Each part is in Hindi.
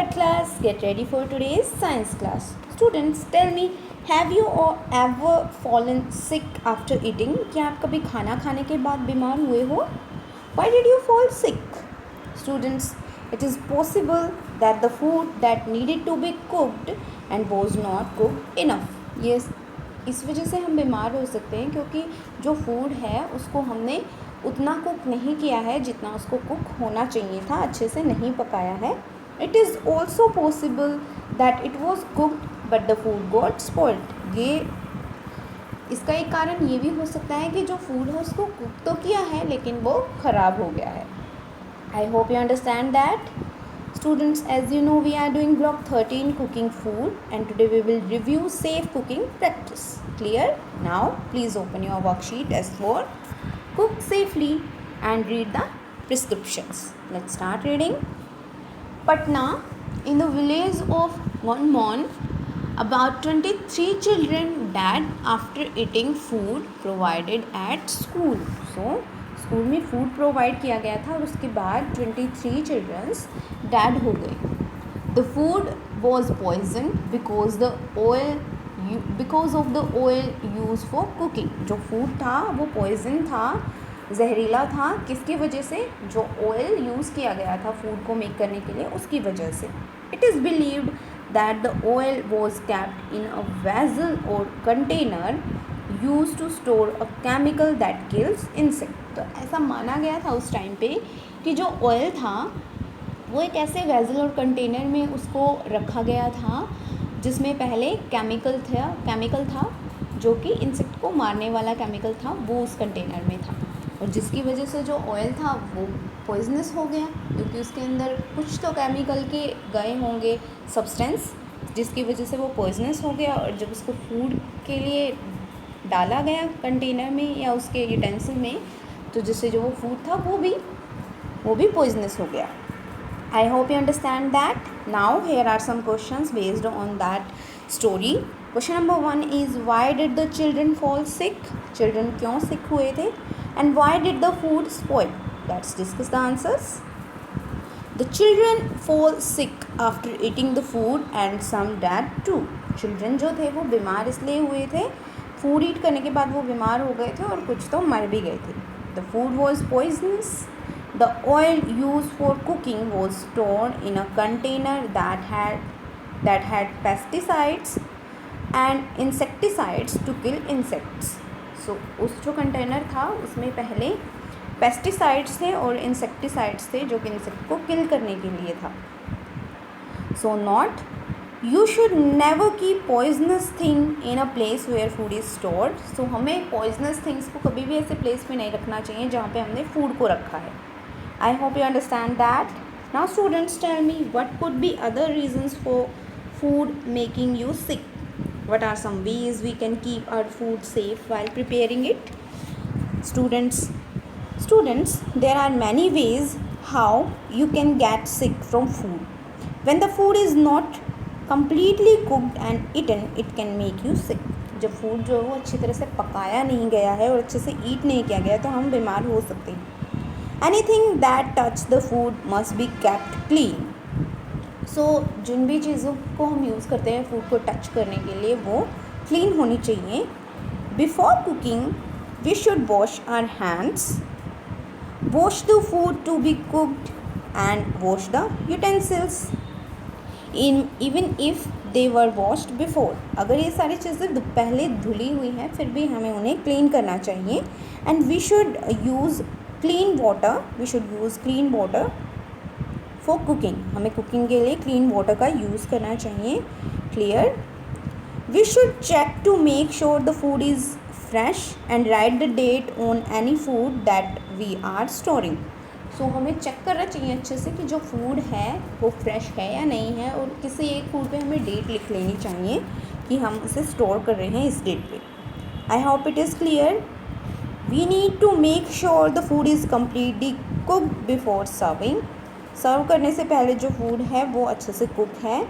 Alright class, get ready for today's science class. Students, tell me, have you ever fallen sick after eating? क्या आप कभी खाना खाने के बाद बीमार हुए हो? Why did you fall sick? Students, it is possible that the food that needed to be cooked and was not cooked enough. Yes, इस वजह से हम बीमार हो सकते हैं क्योंकि जो फूड है उसको हमने उतना कुक नहीं किया है जितना उसको कुक होना चाहिए था, अच्छे से नहीं पकाया है. It is also possible that it was cooked but the food got spoiled. ये इसका एक कारण ये भी हो सकता है कि जो फूड है उसको कुक तो किया है लेकिन वो ख़राब हो गया है. आई hope you understand that. Students, as you know, we are doing block 13 cooking food and today we will review safe cooking practice. Clear? Now please open your worksheet S4, cook safely and read the prescriptions. Let's start reading. Patna, in the village of Monmon, about 23 children died after eating food provided at school. So school में फूड प्रोवाइड किया गया था और उसके बाद 23 चिल्ड्रंस डेड हो गए. The food was poison because of the oil use for cooking. जो फूड था वो पॉइजन था, जहरीला था. किसकी वजह से? जो ऑयल यूज़ किया गया था फूड को मेक करने के लिए, उसकी वजह से. It is believed that the oil was kept in a vessel और container use to store a chemical that kills insect. तो ऐसा माना गया था उस टाइम पे कि जो ऑयल था वो एक ऐसे वेसल और कंटेनर में उसको रखा गया था जिसमें पहले केमिकल था जो कि इंसेक्ट को मारने वाला केमिकल था, वो उस कंटेनर में था. और जिसकी वजह से जो ऑयल था वो पॉइजनस हो गया क्योंकि उसके अंदर कुछ तो केमिकल के गए होंगे सब्सटेंस, जिसकी वजह से वो पॉइजनस हो गया. और जब उसको फूड के लिए डाला गया कंटेनर में या उसके यूटेंसिल में, तो जिससे जो वो फूड था वो भी पॉइजनस हो गया. I hope you understand that. Now here are some questions based on that story. Question number 1 is why did the children fall sick. Children क्यों सिक हुए थे? And why did the food spoil. Let's discuss the answers. The children fall sick after eating the food and some dead too. Children जो थे वो बीमार इसलिए हुए थे, फूड ईट करने के बाद वो बीमार हो गए थे और कुछ तो मर भी गए थे. The food was poisonous. The oil used for cooking was stored in a container that had pesticides and insecticides to kill insects. So उस जो कंटेनर था उसमें पहले पेस्टिसाइड्स थे और इंसेक्टिसाइड्स थे जो कि इंसेक्ट को किल करने के लिए था. So not You should never keep poisonous thing in a place where food is stored. So हमें poisonous things को कभी भी ऐसे place में नहीं रखना चाहिए जहाँ पे हमने food को रखा है. I hope you understand that. Now students, tell me what could be other reasons for food making you sick. What are some ways we can keep our food safe while preparing it? Students, there are many ways how you can get sick from food. When the food is not completely cooked and eaten, it can make you sick. जब फूड जो है वो अच्छी तरह से पकाया नहीं गया है और अच्छे से ईट नहीं किया गया तो हम बीमार हो सकते हैं. Anything that touch the food must be kept clean. So जिन भी चीज़ों को हम यूज़ करते हैं फूड को टच करने के लिए वो क्लीन होनी चाहिए. Before cooking we should wash our hands, wash the food to be cooked and wash the utensils even if they were washed before. अगर ये सारी चीज़ें पहले धुली हुई हैं फिर भी हमें उन्हें क्लीन करना चाहिए. And we should use clean water for cooking. हमें कुकिंग के लिए क्लीन वाटर का यूज़ करना चाहिए. Clear. We should check to make sure the food is fresh and right the date on any food that we are storing. So हमें चेक करना चाहिए अच्छे से कि जो फूड है वो फ्रेश है या नहीं है और किसी एक फूड पे हमें डेट लिख लेनी चाहिए कि हम उसे स्टोर कर रहे हैं इस डेट पे. I hope it is clear. We need to make sure the food is completely cooked before serving. Serve करने से पहले जो फूड है वो अच्छे से कुक है.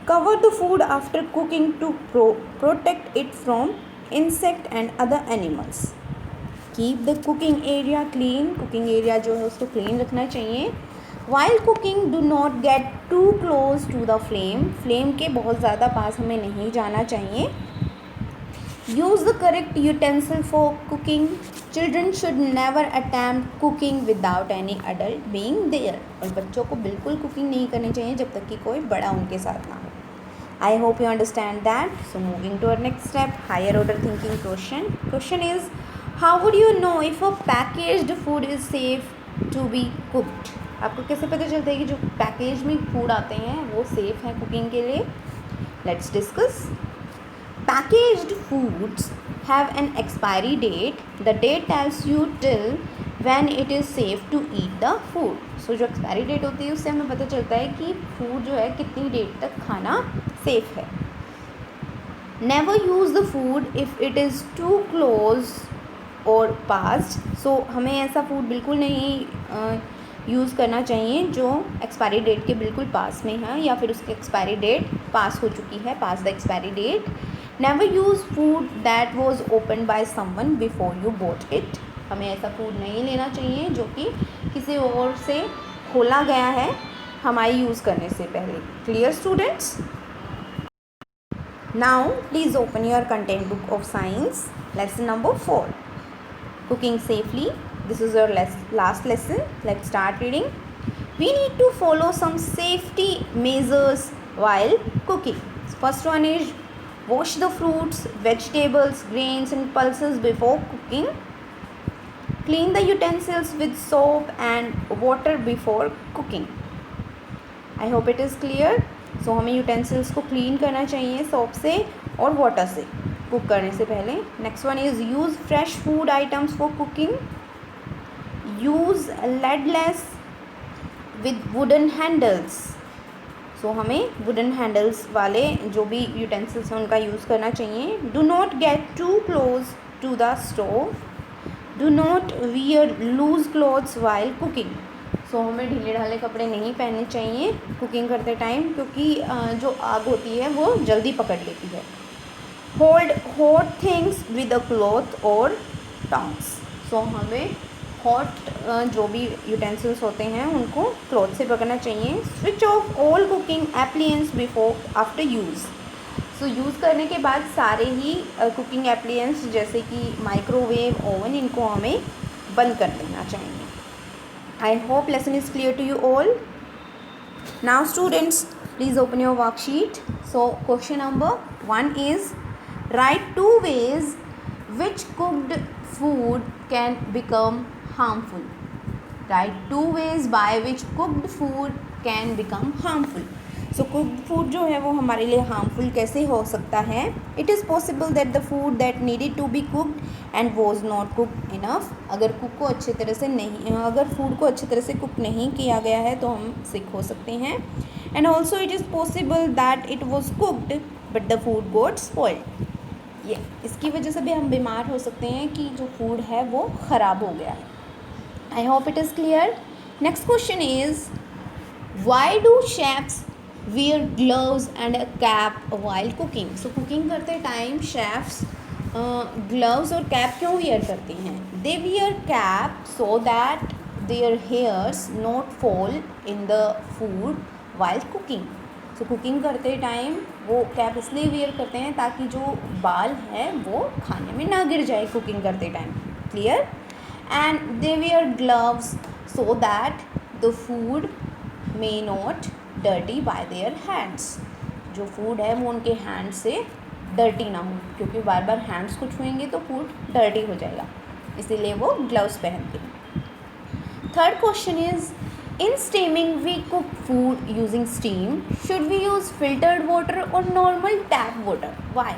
Cover the food after cooking to protect it from insect and other animals. Keep the cooking area clean. Cooking area जो है उसको क्लीन रखना चाहिए. While cooking do not get too close to the flame, flame के बहुत ज़्यादा पास हमें नहीं जाना चाहिए. Use the correct utensil for cooking, children should never attempt cooking without any adult being there, और बच्चों को बिल्कुल कुकिंग नहीं करनी चाहिए जब तक कि कोई बड़ा उनके साथ ना हो. I hope you understand that. So moving to our next step, higher order thinking question. Question is, how would you know if a packaged food is safe to be cooked? आपको कैसे पता चलता है कि जो पैकेज में फूड आते हैं वो सेफ़ हैं कुकिंग के लिए? Let's discuss. Packaged foods have an expiry date. The date tells you till when it is safe to eat the food. So जो एक्सपायरी डेट होती है उससे हमें पता चलता है कि फूड जो है कितनी डेट तक खाना सेफ है. Never use the food if it is too close or past. So हमें ऐसा फूड बिल्कुल नहीं यूज़ करना चाहिए जो एक्सपायरी डेट के बिल्कुल पास में है या फिर उसकी एक्सपायरी डेट पास हो चुकी है, past the expiry date. Never use food that was opened by someone before you bought it. हमें ऐसा फूड नहीं लेना चाहिए जो कि किसी और से खोला गया है हमारे यूज़ करने से पहले. Clear students? Now please open your content book of science, lesson number 4, cooking safely. This is your last lesson. Let's start reading. We need to follow some safety measures while cooking. First one is wash the fruits, vegetables, grains and pulses before cooking. Clean the utensils with soap and water before cooking. I hope it is clear. So हमें यूटेंसिल्स को क्लीन करना चाहिए सोप से और वाटर से कुक करने से पहले. Next one is use fresh food items for cooking. Use ladles with wooden handles. So हमें वुडन हैंडल्स वाले जो भी यूटेंसिल्स हैं उनका यूज़ करना चाहिए. Do not get too close to the stove. Do not wear loose clothes while cooking. So हमें ढीले ढाले कपड़े नहीं पहनने चाहिए कुकिंग करते टाइम क्योंकि जो आग होती है वो जल्दी पकड़ लेती है. Hold hot things with a cloth और टंग्स. सो हमें हॉट जो भी यूटेंसिल्स होते हैं उनको क्लॉथ से पकड़ना चाहिए. Switch off all cooking appliances before after use. So use करने के बाद सारे ही कुकिंग एप्लियंस जैसे कि माइक्रोवेव, ओवन, इनको हमें बंद कर देना चाहिए. I hope lesson is clear to you all. Now students, please open your worksheet. So question number 1 is, write 2 ways which cooked food can become harmful. Write 2 ways by which cooked food can become harmful. So cooked food जो है वो हमारे लिए हार्मफुल कैसे हो सकता है. It is possible that the food that needed to be cooked and was not cooked enough. अगर कुक को अच्छे तरह से नहीं अगर फूड को अच्छे तरह से कुक नहीं किया गया है तो हम सिक हो सकते हैं. And also it is possible that it was cooked but the food got spoiled. ये इसकी वजह से भी हम बीमार हो सकते हैं कि जो फूड है वो ख़राब हो गया है. आई hope it is clear. Next question is, why do chefs wear gloves and a cap while cooking. So cooking करते टाइम शेफ्स ग्लव्स और कैप क्यों वेयर करते हैं? they wear cap so that their hairs not fall in the food while cooking. so cooking करते टाइम वो कैप इसलिए वेयर करते हैं ताकि जो बाल है वो खाने में ना गिर जाए कुकिंग करते time. Clear? and they wear gloves so that the food may not dirty bye their hands. जो फूड है वो उनके हैंड से डर्टी ना हो क्योंकि बार बार हैंड्स को छुएंगे तो फूड डर्टी हो जाएगा, इसीलिए वो ग्लव्स पहनते हैं. Third question is, in steaming we cook food using steam. Should we use filtered water और normal tap water? Why?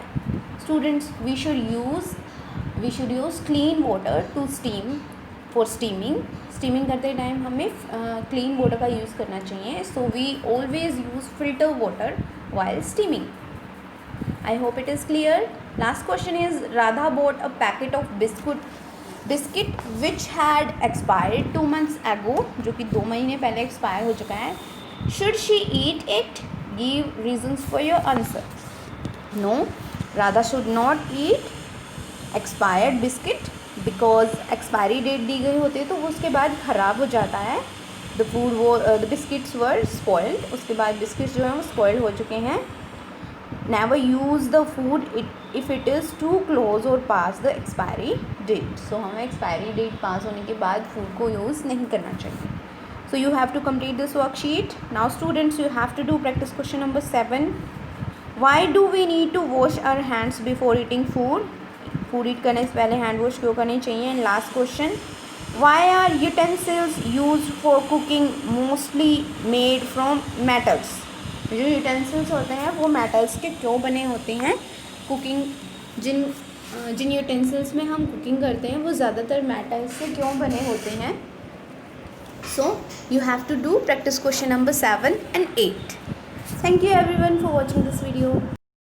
Students, we should use clean water to steam for steaming. Steaming करते टाइम हमें क्लीन वाटर का यूज़ करना चाहिए. So we always use filter water while steaming. I hope it is clear. Last question is, Radha bought a packet of biscuit which had expired 2 months ago. जो कि 2 महीने पहले एक्सपायर हो चुका है. Should she eat it? Give reasons for your answer. No, Radha should not eat expired biscuit because expiry date दी गई होती है तो वो उसके बाद ख़राब हो जाता है. द फूड वो द बिस्किट्स वर स्पॉइल्ड, उसके बाद बिस्किट्स जो हैं वो स्पॉइल हो चुके हैं। Never use the food if it is too close और past the expiry date. So हमें एक्सपायरी डेट पास होने के बाद फूड को यूज़ नहीं करना चाहिए। So you have to complete this worksheet. Now students you have to do practice question number 7। Why do we need to wash our hands before eating food? Food eat करने से पहले हैंड वॉश क्यों करनी चाहिए? And last question, why are utensils use for cooking mostly made from metals? जो यूटेंसिल्स होते हैं वो मेटल्स के क्यों बने होते हैं? कुकिंग जिन यूटेंसिल्स में हम कुकिंग करते हैं वो ज़्यादातर मेटल्स से क्यों बने होते हैं? So you have to do practice question number 7 and 8. Thank you everyone for watching this video.